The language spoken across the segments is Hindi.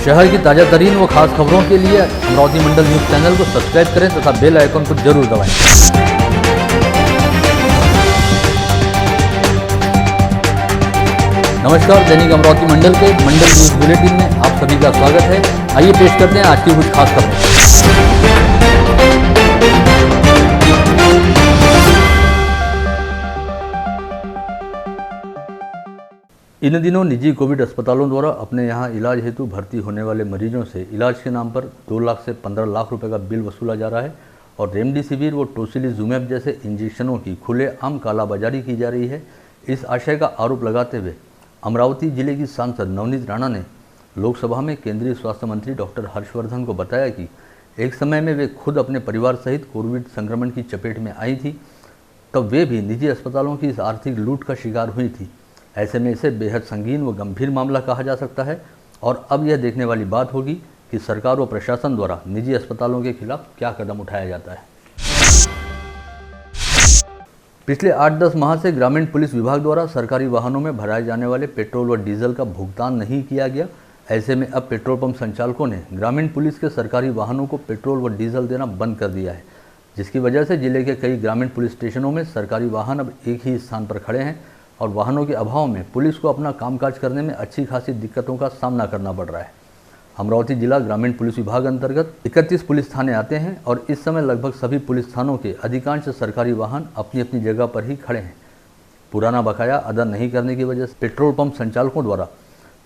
शहर की ताज़ा तरीन व खास खबरों के लिए अमरावती मंडल न्यूज़ चैनल को सब्सक्राइब करें तथा बेल आइकन को जरूर दबाएं। नमस्कार, दैनिक अमरावती मंडल के मंडल न्यूज़ बुलेटिन में आप सभी का स्वागत है। आइए पेश करते हैं आज की कुछ खास खबरें। इन दिनों निजी कोविड अस्पतालों द्वारा अपने यहां इलाज हेतु भर्ती होने वाले मरीजों से इलाज के नाम पर 2 लाख से 15 लाख रुपए का बिल वसूला जा रहा है और रेमडेसिविर व टोसिलिजुमैब जैसे इंजेक्शनों की खुलेआम कालाबाजारी की जा रही है। इस आशय का आरोप लगाते हुए अमरावती जिले की सांसद नवनीत राणा ने लोकसभा में केंद्रीय स्वास्थ्य मंत्री डॉक्टर हर्षवर्धन को बताया कि एक समय में वे खुद अपने परिवार सहित कोविड संक्रमण की चपेट में आई थी, तब वे भी निजी अस्पतालों की इस आर्थिक लूट का शिकार हुई थी। ऐसे में इसे बेहद संगीन व गंभीर मामला कहा जा सकता है और अब यह देखने वाली बात होगी कि सरकार व प्रशासन द्वारा निजी अस्पतालों के खिलाफ क्या कदम उठाया जाता है। पिछले 8-10 माह से ग्रामीण पुलिस विभाग द्वारा सरकारी वाहनों में भराए जाने वाले पेट्रोल व डीजल का भुगतान नहीं किया गया। ऐसे में अब पेट्रोल पंप संचालकों ने ग्रामीण पुलिस के सरकारी वाहनों को पेट्रोल व डीजल देना बंद कर दिया है, जिसकी वजह से जिले के कई ग्रामीण पुलिस स्टेशनों में सरकारी वाहन अब एक ही स्थान पर खड़े हैं और वाहनों के अभाव में पुलिस को अपना कामकाज करने में अच्छी खासी दिक्कतों का सामना करना पड़ रहा है। अमरावती जिला ग्रामीण पुलिस विभाग अंतर्गत 31 पुलिस थाने आते हैं और इस समय लगभग सभी पुलिस थानों के अधिकांश सरकारी वाहन अपनी अपनी जगह पर ही खड़े हैं। पुराना बकाया अदा नहीं करने की वजह से पेट्रोल पंप संचालकों द्वारा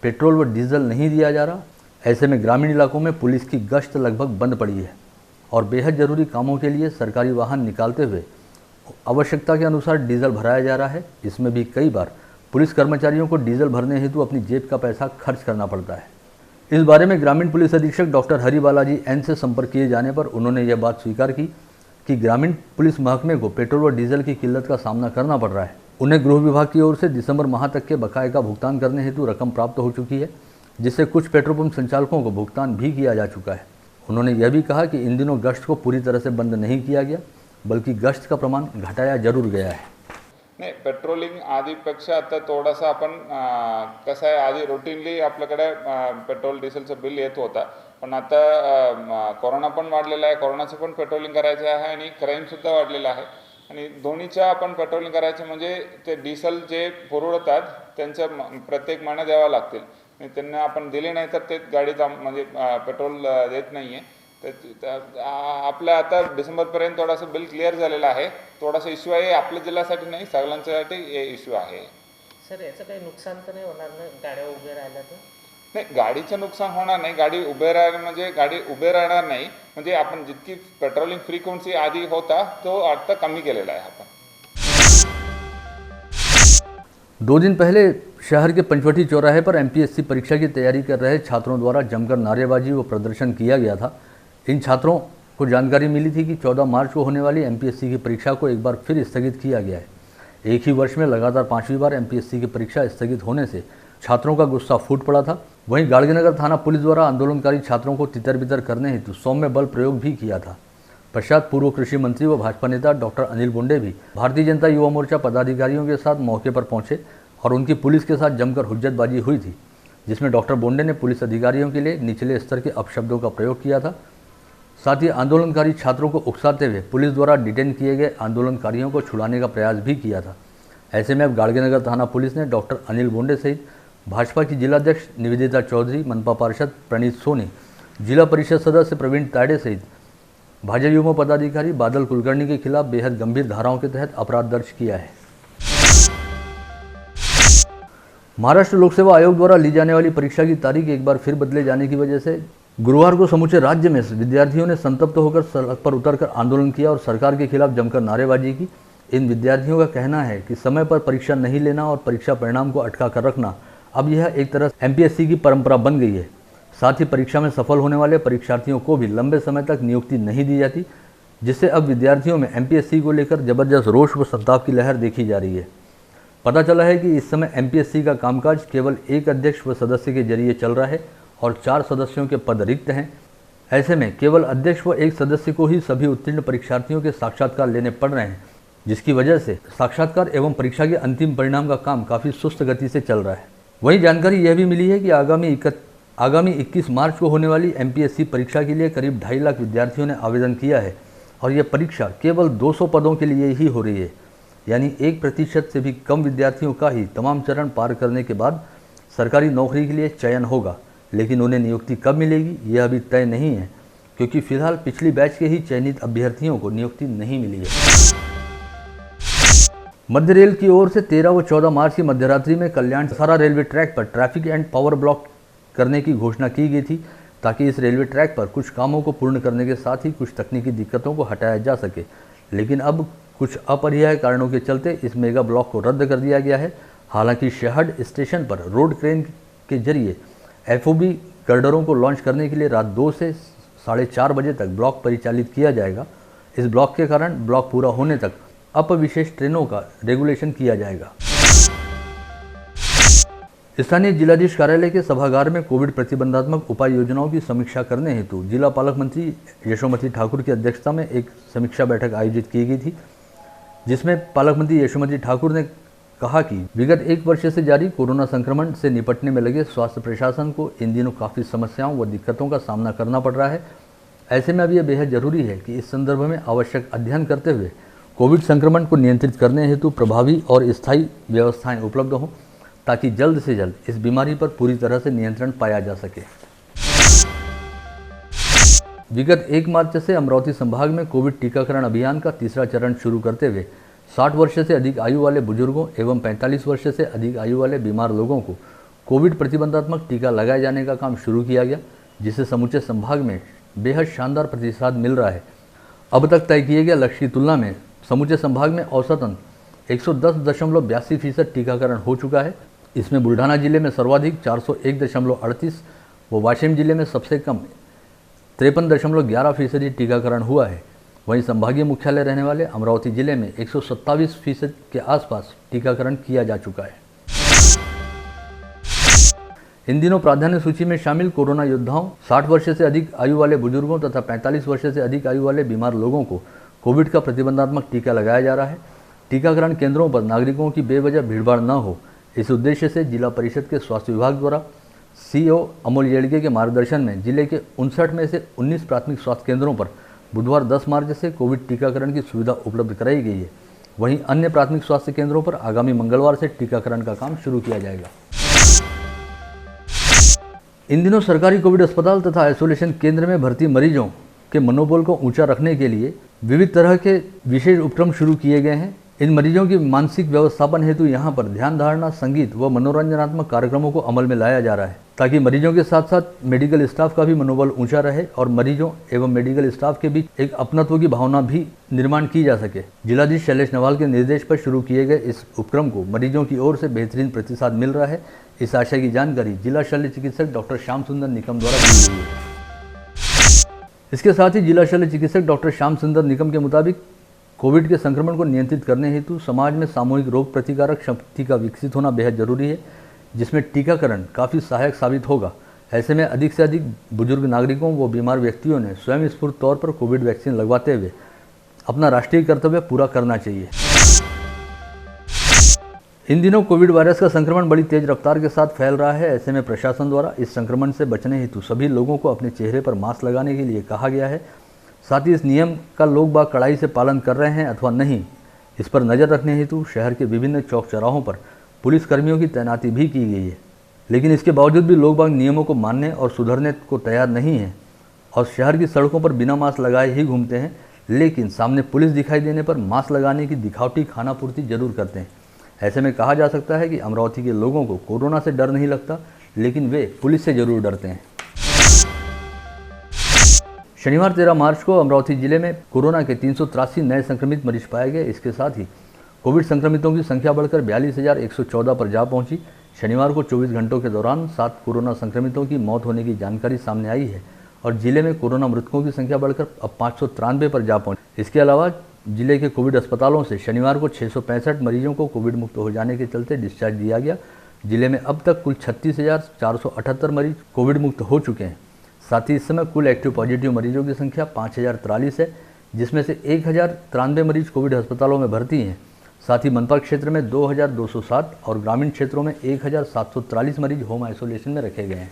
पेट्रोल व डीजल नहीं दिया जा रहा। ऐसे में ग्रामीण इलाकों में पुलिस की गश्त लगभग बंद पड़ी है और बेहद जरूरी कामों के लिए सरकारी वाहन निकालते हुए आवश्यकता के अनुसार डीजल भराया जा रहा है। इसमें भी कई बार पुलिस कर्मचारियों को डीजल भरने हेतु अपनी जेब का पैसा खर्च करना पड़ता है। इस बारे में ग्रामीण पुलिस अधीक्षक डॉक्टर हरि बालाजी एन से संपर्क किए जाने पर उन्होंने यह बात स्वीकार की कि ग्रामीण पुलिस महकमे को पेट्रोल व डीजल की किल्लत का सामना करना पड़ रहा है। उन्हें गृह विभाग की ओर से दिसंबर माह तक के बकाये का भुगतान करने हेतु रकम प्राप्त हो चुकी है, जिससे कुछ पेट्रोल पंप संचालकों को भुगतान भी किया जा चुका है। उन्होंने यह भी कहा कि इन दिनों गश्त को पूरी तरह से बंद नहीं किया गया, बल्कि गश्त का प्रमाण घटाया जरूर गया है। नाही, पेट्रोलिंग आधीपेक्षा आता थोडासा आपण कसं आहे, आधी रुटीनली आपल्याकडे पेट्रोल डिझेलचं बिल येत होता, पण आता कोरोना पण वाढलेला आहे, कोरोनाचं पण पेट्रोलिंग करायचं आहे आणि क्राईमसुद्धा वाढलेला आहे आणि दोन्हीच्या आपण पेट्रोलिंग करायचं म्हणजे ते डिझेल जे पुरवतात त्यांचं प्रत्येक महिना द्यावं लागतील आणि त्यांना आपण दिले नाही तर ते गाडीचा म्हणजे पेट्रोल देत नाही आहे। आपल्या आता डिसेंबरपर्यंत थोडासा बिल क्लिअर झालेला आहे। थोडासा इश्यू आहे, आपल्या जिल्ह्यासाठी नाही सगळ्यांसाठी हे इश्यू आहे। सर याचं काही नुकसान तर नाही होणार ना गाड्या उभे राहिल्या तर? नाही, गाडीचं नुकसान होणार नाही। गाडी उभे राहणार म्हणजे गाडी उभे राहणार नाही, म्हणजे आपण जितकी पेट्रोलिंग फ्रीक्वेंसी आधी होता तो आता कमी केलेला आहे आपण। 2 दिन पहले शहर के पंचवटी चौराहे पर एमपीएससी परीक्षा की तैयारी कर रहे छात्रों द्वारा जमकर नारेबाजी व प्रदर्शन किया गया था। इन छात्रों को जानकारी मिली थी कि 14 मार्च को होने वाली एमपीएससी की परीक्षा को एक बार फिर स्थगित किया गया है। एक ही वर्ष में लगातार 5वीं बार एमपीएससी की परीक्षा स्थगित होने से छात्रों का गुस्सा फूट पड़ा था। वहीं गाड़गीनगर थाना पुलिस द्वारा आंदोलनकारी छात्रों को तितर बितर करने हेतु सौम्य बल प्रयोग भी किया था। पश्चात पूर्व कृषि मंत्री व भाजपा नेता डॉक्टर अनिल बोंडे भी भारतीय जनता युवा मोर्चा पदाधिकारियों के साथ मौके पर पहुंचे और उनकी पुलिस के साथ जमकर हुज्जतबाजी हुई थी, जिसमें डॉक्टर बोंडे ने पुलिस अधिकारियों के लिए निचले स्तर के अपशब्दों का प्रयोग किया था। साथ ही आंदोलनकारी छात्रों को उकसाते हुए पुलिस द्वारा डिटेन किए गए आंदोलनकारियों को छुड़ाने का प्रयास भी किया था। ऐसे में अब गाड़गीनगर थाना पुलिस ने डॉक्टर अनिल बोंडे सहित भाजपा की जिलाध्यक्ष निवेदिता चौधरी, मनपा पार्षद प्रणीत सोनी, जिला परिषद सदस्य प्रवीण तायडे सहित भाजपा युवा पदाधिकारी बादल कुलकर्णी के खिलाफ बेहद गंभीर धाराओं के तहत अपराध दर्ज किया है। महाराष्ट्र लोक सेवा आयोग द्वारा ली जाने वाली परीक्षा की तारीख एक बार फिर बदले जाने की वजह से गुरुवार को समूचे राज्य में विद्यार्थियों ने संतप्त होकर सड़क पर उतरकर आंदोलन किया और सरकार के खिलाफ जमकर नारेबाजी की। इन विद्यार्थियों का कहना है कि समय पर परीक्षा नहीं लेना और परीक्षा परिणाम को अटका कर रखना अब यह एक तरह एमपीएससी की परंपरा बन गई है। साथ ही परीक्षा में सफल होने वाले परीक्षार्थियों को भी लंबे समय तक नियुक्ति नहीं दी जाती, जिससे अब विद्यार्थियों में एमपीएससी को लेकर जबरदस्त रोष व संताप की लहर देखी जा रही है। पता चला है कि इस समय एमपीएससी का कामकाज केवल एक अध्यक्ष व सदस्य के जरिए चल रहा है और 4 सदस्यों के पद रिक्त हैं। ऐसे में केवल अध्यक्ष व एक सदस्य को ही सभी उत्तीर्ण परीक्षार्थियों के साक्षात्कार लेने पड़ रहे हैं, जिसकी वजह से साक्षात्कार एवं परीक्षा के अंतिम परिणाम का काम काफ़ी सुस्त गति से चल रहा है। वहीं जानकारी यह भी मिली है कि आगामी आगामी 21 मार्च को होने वाली एमपीएससी परीक्षा के लिए करीब 2.5 लाख विद्यार्थियों ने आवेदन किया है और यह परीक्षा केवल 200 पदों के लिए ही हो रही है, यानी 1% से भी कम विद्यार्थियों का ही तमाम चरण पार करने के बाद सरकारी नौकरी के लिए चयन होगा। लेकिन उन्हें नियुक्ति कब मिलेगी यह अभी तय नहीं है, क्योंकि फिलहाल पिछली बैच के ही चयनित अभ्यर्थियों को नियुक्ति नहीं मिली है। मध्य रेल की ओर से 13 व 14 मार्च की मध्यरात्रि में कल्याण सारा रेलवे ट्रैक पर ट्रैफिक एंड पावर ब्लॉक करने की घोषणा की गई थी, ताकि इस रेलवे ट्रैक पर कुछ कामों को पूर्ण करने के साथ ही कुछ तकनीकी दिक्कतों को हटाया जा सके। लेकिन अब कुछ अपरिहार्य कारणों के चलते इस मेगा ब्लॉक को रद्द कर दिया गया है। हालांकि शहड स्टेशन पर रोड क्रेन के जरिए एफओबी गर्डरों को लॉन्च करने के लिए रात 2 से 4:30 बजे तक ब्लॉक परिचालित किया जाएगा। इस ब्लॉक के कारण ब्लॉक पूरा होने तक अपविशेष ट्रेनों का रेगुलेशन किया जाएगा। स्थानीय जिलाधीश कार्यालय के सभागार में कोविड प्रतिबंधात्मक उपाय योजनाओं की समीक्षा करने हेतु जिला पालक मंत्री यशोमती ठाकुर की अध्यक्षता में एक समीक्षा बैठक आयोजित की गई थी, जिसमें पालक मंत्री यशोमती ठाकुर ने कहा कि विगत 1 वर्ष से जारी कोरोना संक्रमण से निपटने में लगे स्वास्थ्य प्रशासन को इन दिनों काफ़ी समस्याओं व दिक्कतों का सामना करना पड़ रहा है। ऐसे में अब यह बेहद जरूरी है कि इस संदर्भ में आवश्यक अध्ययन करते हुए कोविड संक्रमण को नियंत्रित करने हेतु प्रभावी और स्थायी व्यवस्थाएं उपलब्ध हों, ताकि जल्द से जल्द इस बीमारी पर पूरी तरह से नियंत्रण पाया जा सके। विगत 1 मार्च से अमरावती संभाग में कोविड टीकाकरण अभियान का तीसरा चरण शुरू करते हुए 60 वर्ष से अधिक आयु वाले बुजुर्गों एवं 45 वर्ष से अधिक आयु वाले बीमार लोगों को कोविड प्रतिबंधात्मक टीका लगाए जाने का काम शुरू किया गया, जिससे समूचे संभाग में बेहद शानदार प्रतिसाद मिल रहा है। अब तक तय किए गए लक्ष्य की तुलना में समूचे संभाग में औसतन 110.82% टीकाकरण हो चुका है। इसमें बुल्ढाना जिले में सर्वाधिक 401.38 व वाशिम जिले में सबसे कम 53.11% टीकाकरण हुआ है। वहीं संभागीय मुख्यालय रहने वाले अमरावती जिले में 127% के आसपास टीकाकरण किया जा चुका है। इन दिनों प्राधान्य सूची में शामिल कोरोना योद्धाओं, 60 वर्ष से अधिक आयु वाले बुजुर्गों तथा 45 वर्ष से अधिक आयु वाले बीमार लोगों को कोविड का प्रतिबंधात्मक टीका लगाया जा रहा है। टीकाकरण केंद्रों पर नागरिकों की बेवजह भीड़भाड़ न हो, इस उद्देश्य से जिला परिषद के स्वास्थ्य विभाग द्वारा सीओ अमोल येड़गे के मार्गदर्शन में जिले के 59 में से 19 प्राथमिक स्वास्थ्य केंद्रों पर बुधवार 10 मार्च से कोविड टीकाकरण की सुविधा उपलब्ध कराई गई है। वहीं अन्य प्राथमिक स्वास्थ्य केंद्रों पर आगामी मंगलवार से टीकाकरण का काम शुरू किया जाएगा। इन दिनों सरकारी कोविड अस्पताल तथा आइसोलेशन केंद्र में भर्ती मरीजों के मनोबल को ऊंचा रखने के लिए विविध तरह के विशेष उपक्रम शुरू किए गए हैं। इन मरीजों की मानसिक व्यवस्थापन हेतु यहां पर ध्यान धारणा, संगीत व मनोरंजनात्मक कार्यक्रमों को अमल में लाया जा रहा है, ताकि मरीजों के साथ साथ मेडिकल स्टाफ का भी मनोबल ऊंचा रहे और मरीजों एवं मेडिकल स्टाफ के बीच एक अपनत्व की भावना भी निर्माण की जा सके। जिलाधीश शैलेश नवाल के निर्देश पर शुरू किए गए इस उपक्रम को मरीजों की ओर से बेहतरीन प्रतिसाद मिल रहा है। इस आशय की जानकारी जिला शल्य चिकित्सक डॉक्टर श्याम सुंदर निकम द्वारा दी गई है। इसके साथ ही जिला शल्य चिकित्सक डॉक्टर श्याम सुंदर निकम के मुताबिक कोविड के संक्रमण को नियंत्रित करने हेतु समाज में सामूहिक रोग प्रतिकारक शक्ति का विकसित होना बेहद जरूरी है, जिसमें टीकाकरण काफ़ी सहायक साबित होगा। ऐसे में अधिक से अधिक बुजुर्ग नागरिकों व बीमार व्यक्तियों ने स्वयं स्फूर्त तौर पर कोविड वैक्सीन लगवाते हुए अपना राष्ट्रीय कर्तव्य पूरा करना चाहिए। इन दिनों कोविड वायरस का संक्रमण बड़ी तेज रफ्तार के साथ फैल रहा है। ऐसे में प्रशासन द्वारा इस संक्रमण से बचने हेतु सभी लोगों को अपने चेहरे पर मास्क लगाने के लिए कहा गया है। साथ ही इस नियम का लोग बाग कड़ाई से पालन कर रहे हैं अथवा नहीं, इस पर नज़र रखने हेतु शहर के विभिन्न चौक चौराहों पर पुलिस कर्मियों की तैनाती भी की गई है। लेकिन इसके बावजूद भी लोग बाग नियमों को मानने और सुधरने को तैयार नहीं हैं और शहर की सड़कों पर बिना मास्क लगाए ही घूमते हैं। लेकिन सामने पुलिस दिखाई देने पर मास्क लगाने की दिखावटी खानापूर्ति जरूर करते हैं। ऐसे में कहा जा सकता है कि अमरावती के लोगों को कोरोना से डर नहीं लगता, लेकिन वे पुलिस से जरूर डरते हैं। शनिवार 13 मार्च को अमरावती जिले में कोरोना के 383 नए संक्रमित मरीज पाए गए। इसके साथ ही कोविड संक्रमितों की संख्या बढ़कर 42,114 पर जा पहुंची। शनिवार को 24 घंटों के दौरान 7 कोरोना संक्रमितों की मौत होने की जानकारी सामने आई है और जिले में कोरोना मृतकों की संख्या बढ़कर अब 593 पर जा पहुंची। इसके अलावा जिले के कोविड अस्पतालों से शनिवार को 665 मरीजों को कोविड मुक्त हो जाने के चलते डिस्चार्ज दिया गया। जिले में अब तक कुल 36,478 मरीज कोविड मुक्त हो चुके हैं। साथ ही इस समय कुल एक्टिव पॉजिटिव मरीजों की संख्या 5,043 है, जिसमें से 1,093 मरीज कोविड अस्पतालों में भर्ती हैं। साथ ही मनपा क्षेत्र में 2,207 और ग्रामीण क्षेत्रों में 1,743 मरीज होम आइसोलेशन में रखे गए हैं।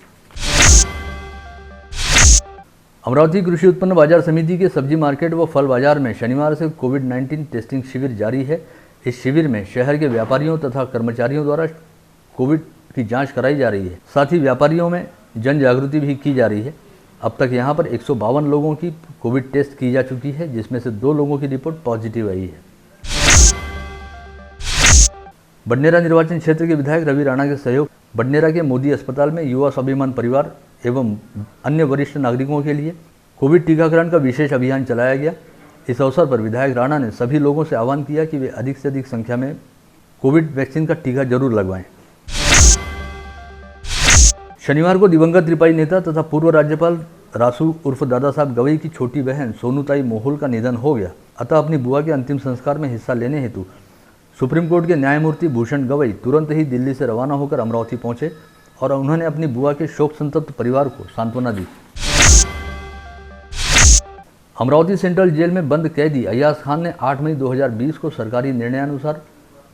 अमरावती कृषि उत्पन्न बाजार समिति के सब्जी मार्केट व फल बाजार में शनिवार से कोविड-19 टेस्टिंग शिविर जारी है। इस शिविर में शहर के व्यापारियों तथा कर्मचारियों द्वारा कोविड की जांच कराई जा रही है। साथ ही व्यापारियों में जन जागृति भी की जा रही है। अब तक यहां पर 152 लोगों की कोविड टेस्ट की जा चुकी है, जिसमें से 2 लोगों की रिपोर्ट पॉजिटिव आई है। बडनेरा निर्वाचन क्षेत्र के विधायक रवि राणा के सहयोग बडनेरा के मोदी अस्पताल में युवा स्वाभिमान परिवार एवं अन्य वरिष्ठ नागरिकों के लिए कोविड टीकाकरण का विशेष अभियान चलाया गया। इस अवसर पर विधायक राणा ने सभी लोगों से आह्वान किया कि वे अधिक से अधिक संख्या में कोविड वैक्सीन का टीका जरूर लगवाएं। शनिवार को दिवंगत रिपाई नेता तथा पूर्व राज्यपाल रासू उर्फ दादा साहब गवई की छोटी बहन सोनूताई मोहोल का निधन हो गया। अतः अपनी बुआ के अंतिम संस्कार में हिस्सा लेने हेतु सुप्रीम कोर्ट के न्यायमूर्ति भूषण गवई तुरंत ही दिल्ली से रवाना होकर अमरावती पहुंचे और उन्होंने अपनी बुआ के शोक संतप्त परिवार को सांत्वना दी। अमरावती सेंट्रल जेल में बंद कैदी अय्याज खान ने 8 मई 2020 को सरकारी निर्णयानुसार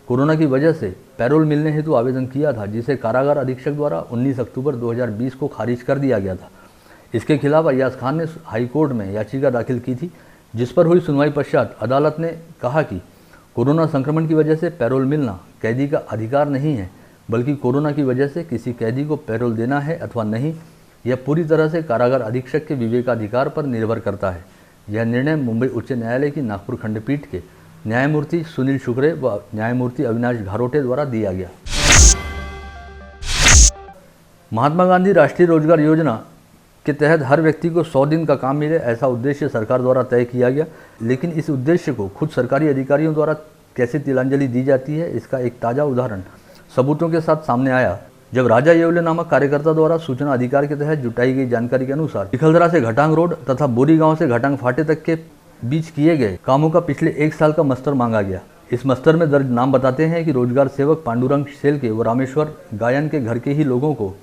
कोरोना की वजह से पैरोल मिलने हेतु आवेदन किया था, जिसे कारागार अधीक्षक द्वारा 19 अक्टूबर 2020 को खारिज कर दिया गया था। इसके खिलाफ अय्याज खान ने हाईकोर्ट में याचिका दाखिल की थी, जिस पर हुई सुनवाई पश्चात अदालत ने कहा कि कोरोना संक्रमण की वजह से पैरोल मिलना कैदी का अधिकार नहीं है, बल्कि कोरोना की वजह से किसी कैदी को पैरोल देना है अथवा नहीं, यह पूरी तरह से कारागार अधीक्षक के विवेकाधिकार पर निर्भर करता है। यह निर्णय मुंबई उच्च न्यायालय की नागपुर खंडपीठ के न्यायमूर्ति सुनील शुक्रे व न्यायमूर्ति अविनाश घारोटे द्वारा दिया गया। महात्मा गांधी राष्ट्रीय रोजगार योजना के तहत हर व्यक्ति को 100 दिन का काम मिले, ऐसा उद्देश्य सरकार द्वारा तय किया गया। लेकिन इस उद्देश्य को खुद सरकारी अधिकारियों द्वारा कैसे तिलांजलि दी जाती है, इसका एक ताज़ा उदाहरण सबूतों के साथ सामने आया, जब राजा येवले नामक कार्यकर्ता द्वारा सूचना अधिकार के तहत जुटाई गई जानकारी के अनुसार चिखलदरा से घटांग रोड तथा बोरी गांव से घटांग फाटे तक के बीच किए गए कामों का पिछले 1 साल का मस्तर मांगा गया। इस मस्तर में दर्ज नाम बताते हैं कि रोजगार सेवक पांडुरंग शेलके व रामेश्वर गायन के घर के ही लोगों को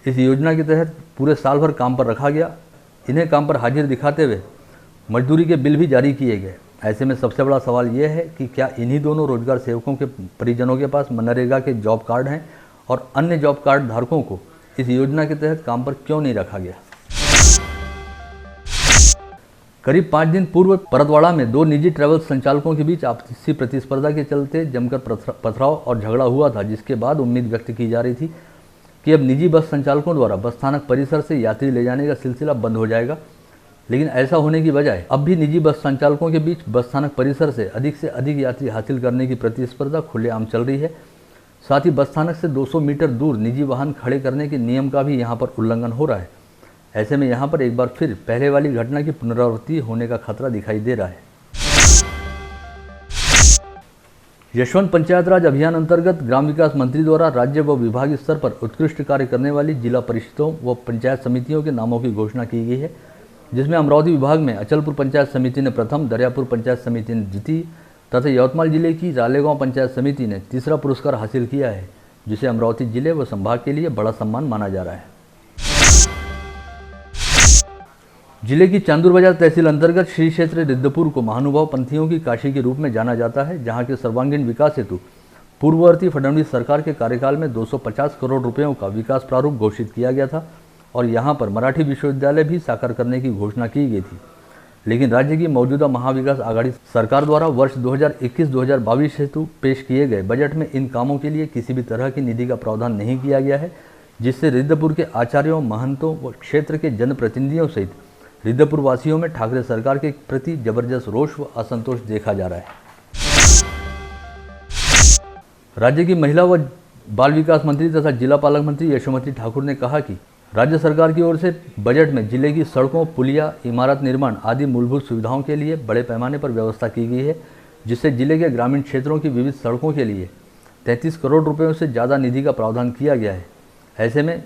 इस योजना के तहत पूरे साल भर काम पर रखा गया। इन्हें काम पर हाजिर दिखाते हुए मजदूरी के बिल भी जारी किए गए। ऐसे में सबसे बड़ा सवाल यह है कि क्या इन्हीं दोनों रोजगार सेवकों के परिजनों के पास मनरेगा के जॉब कार्ड हैं और अन्य जॉब कार्ड धारकों को इस योजना के तहत काम पर क्यों नहीं रखा गया। करीब 5 दिन पूर्व परतवाड़ा में 2 निजी ट्रैवल संचालकों के बीच आपसी प्रतिस्पर्धा के चलते जमकर पथराव और झगड़ा हुआ था, जिसके बाद उम्मीद व्यक्त की जा रही थी कि अब निजी बस संचालकों द्वारा बस स्थानक परिसर से यात्री ले जाने का सिलसिला बंद हो जाएगा। लेकिन ऐसा होने की बजाय अब भी निजी बस संचालकों के बीच बस स्थानक परिसर से अधिक यात्री हासिल करने की प्रतिस्पर्धा खुलेआम चल रही है। साथ ही बस स्थानक से 200 मीटर दूर निजी वाहन खड़े करने के नियम का भी यहां पर उल्लंघन हो रहा है। ऐसे में यहां पर एक बार फिर पहले वाली घटना की पुनरावृत्ति होने का खतरा दिखाई दे रहा है। यशवंत पंचायत राज अभियान अंतर्गत ग्राम विकास मंत्री द्वारा राज्य व विभाग स्तर पर उत्कृष्ट कार्य करने वाली जिला परिषदों व पंचायत समितियों के नामों की घोषणा की गई है, जिसमें अमरावती विभाग में अचलपुर पंचायत समिति ने प्रथम, दरियापुर पंचायत समिति ने द्वितीय तथा यवतमाल जिले की रालेगांव पंचायत समिति ने तीसरा पुरस्कार हासिल किया है, जिसे अमरावती जिले व संभाग के लिए बड़ा सम्मान माना जा रहा है। जिले की चांदूर बाजार तहसील अंतर्गत श्री क्षेत्र रिद्धपुर को महानुभाव पंथियों की काशी के रूप में जाना जाता है, जहां के सर्वांगीण विकास हेतु पूर्ववर्ती फडणवीस सरकार के कार्यकाल में 250 करोड़ रुपयों का विकास प्रारूप घोषित किया गया था और यहां पर मराठी विश्वविद्यालय भी साकार करने की घोषणा की गई थी। लेकिन राज्य की मौजूदा महाविकास आघाड़ी सरकार द्वारा वर्ष 2021-2022 हेतु पेश किए गए बजट में इन कामों के लिए किसी भी तरह की निधि का प्रावधान नहीं किया गया है, जिससे रिद्धपुर के आचार्यों, महंतों व क्षेत्र के जनप्रतिनिधियों सहित रिद्धपुर वासियों में ठाकरे सरकार के प्रति जबरदस्त रोष व असंतोष देखा जा रहा है। राज्य की महिला व बाल विकास मंत्री तथा जिला पालक मंत्री यशोमती ठाकुर ने कहा कि राज्य सरकार की ओर से बजट में जिले की सड़कों, पुलिया, इमारत निर्माण आदि मूलभूत सुविधाओं के लिए बड़े पैमाने पर व्यवस्था की गई है, जिससे जिले के ग्रामीण क्षेत्रों की विविध सड़कों के लिए 33 करोड़ रुपयों से ज़्यादा निधि का प्रावधान किया गया है। ऐसे में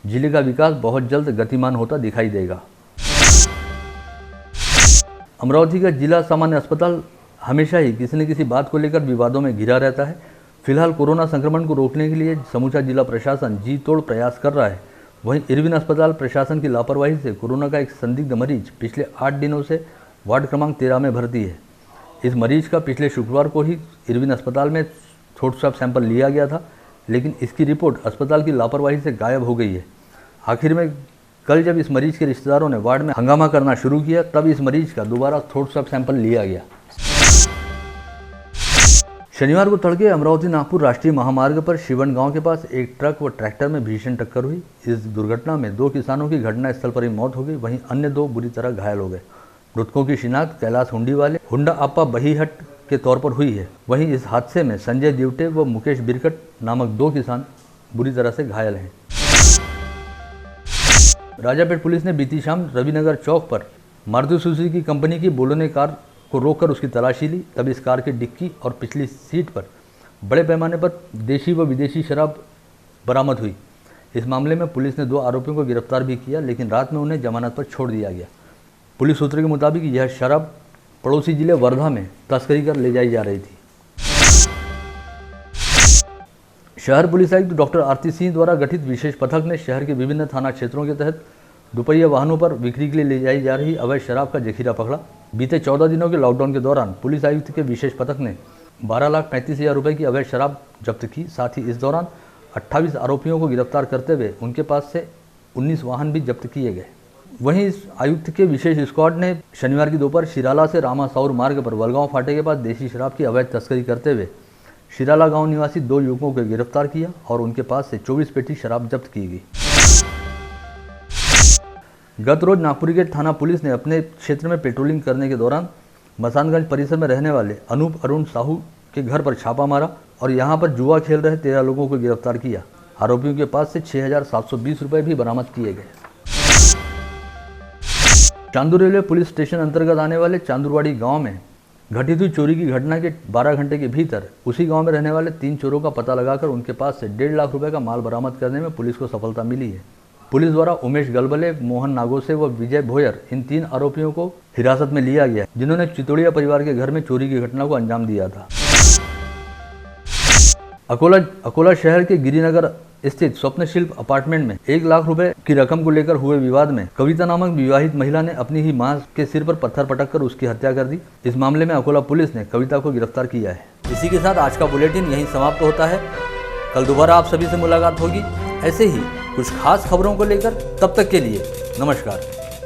जिले का विकास बहुत जल्द गतिमान होता दिखाई देगा। अमरावती का जिला सामान्य अस्पताल हमेशा ही किसी न किसी बात को लेकर विवादों में घिरा रहता है। फिलहाल कोरोना संक्रमण को रोकने के लिए समूचा जिला प्रशासन जी तोड़ प्रयास कर रहा है। वहीं इरविन अस्पताल प्रशासन की लापरवाही से कोरोना का एक संदिग्ध मरीज पिछले 8 दिनों से वार्ड क्रमांक 13 में भर्ती है। इस मरीज का पिछले शुक्रवार को ही इरविन अस्पताल में थ्रोट स्वैब सैंपल लिया गया था, लेकिन इसकी रिपोर्ट अस्पताल की लापरवाही से गायब हो गई है। आखिर में कल जब इस मरीज के रिश्तेदारों ने वार्ड में हंगामा करना शुरू किया तब इस मरीज का दोबारा थ्रोट स्वैब सैंपल लिया गया। शनिवार को तड़के अमरावती नागपुर राष्ट्रीय महामार्ग पर शिवन गांव के पास एक ट्रक व ट्रैक्टर में भीषण टक्कर हुई। इस दुर्घटना में 2 किसानों की घटनास्थल पर ही मौत हो गई, वहीं अन्य 2 बुरी तरह घायल हो गए। मृतकों की शिनाख्त कैलाश हुंडी वाले हुंडा अप्पा बहीहट के तौर पर हुई है। वहीं इस हादसे में संजय दिवटे व मुकेश बिरकट नामक 2 किसान बुरी तरह से घायल हैं। राजापेट पुलिस ने बीती शाम रविनगर चौक पर मारुति सुजुकी कंपनी की बोलेरो कार को रोककर उसकी तलाशी ली। तब इस कार की डिक्की और पिछली सीट पर बड़े पैमाने पर देशी व विदेशी शराब बरामद हुई। इस मामले में पुलिस ने 2 आरोपियों को गिरफ्तार भी किया, लेकिन रात में उन्हें जमानत पर छोड़ दिया गया। पुलिस सूत्रों के मुताबिक यह शराब पड़ोसी जिले वर्धा में तस्करी कर ले जाई जा रही थी। शहर पुलिस आयुक्त डॉक्टर आरती सिंह द्वारा गठित विशेष पथक ने शहर के विभिन्न थाना क्षेत्रों के तहत दुपहिया वाहनों पर बिक्री के लिए ले जाई जा रही अवैध शराब का जखीरा पकड़ा। बीते 14 दिनों के लॉकडाउन के दौरान पुलिस आयुक्त के विशेष पथक ने 12,35,000 रुपये की अवैध शराब जब्त की। साथ ही इस दौरान 28 आरोपियों को गिरफ्तार करते हुए उनके पास से 19 वाहन भी जब्त किए गए। वहीं इस आयुक्त के विशेष स्क्वाड ने शनिवार की दोपहर शिराला से रामा साउर मार्ग पर वलगांव फाटे के पास देशी शराब की अवैध तस्करी करते हुए शिराला गांव निवासी 2 युवकों को गिरफ्तार किया और उनके पास से 24 पेटी शराब जब्त की गई। गत रोज नागपुर गेट थाना पुलिस ने अपने क्षेत्र में पेट्रोलिंग करने के दौरान मसानगंज परिसर में रहने वाले अनूप अरुण साहू के घर पर छापा मारा और यहां पर जुआ खेल रहे 13 लोगों को गिरफ्तार किया। आरोपियों के पास से 6,720 रुपये भी बरामद किए गए। चांदूर रेलवे पुलिस स्टेशन अंतर्गत आने वाले चांदूरवाड़ी गांव में घटित हुई चोरी की घटना के 12 घंटे के भीतर उसी गांव में रहने वाले 3 चोरों का पता लगाकर उनके पास से 1.5 लाख रुपए का माल बरामद करने में पुलिस को सफलता मिली है। पुलिस द्वारा उमेश गलबले, मोहन नागोसे व विजय भोयर इन 3 आरोपियों को हिरासत में लिया गया, जिन्होंने चितोड़िया परिवार के घर में चोरी की घटना को अंजाम दिया था। अकोला शहर के गिरिनगर स्थित स्वप्न शिल्प अपार्टमेंट में 1 लाख रुपए की रकम को लेकर हुए विवाद में कविता नामक विवाहित महिला ने अपनी ही मां के सिर पर पत्थर पटककर उसकी हत्या कर दी। इस मामले में अकोला पुलिस ने कविता को गिरफ्तार किया है। इसी के साथ आज का बुलेटिन यहीं समाप्त होता है। कल दोबारा आप सभी से मुलाकात होगी ऐसे ही कुछ खास खबरों को लेकर। तब तक के लिए नमस्कार।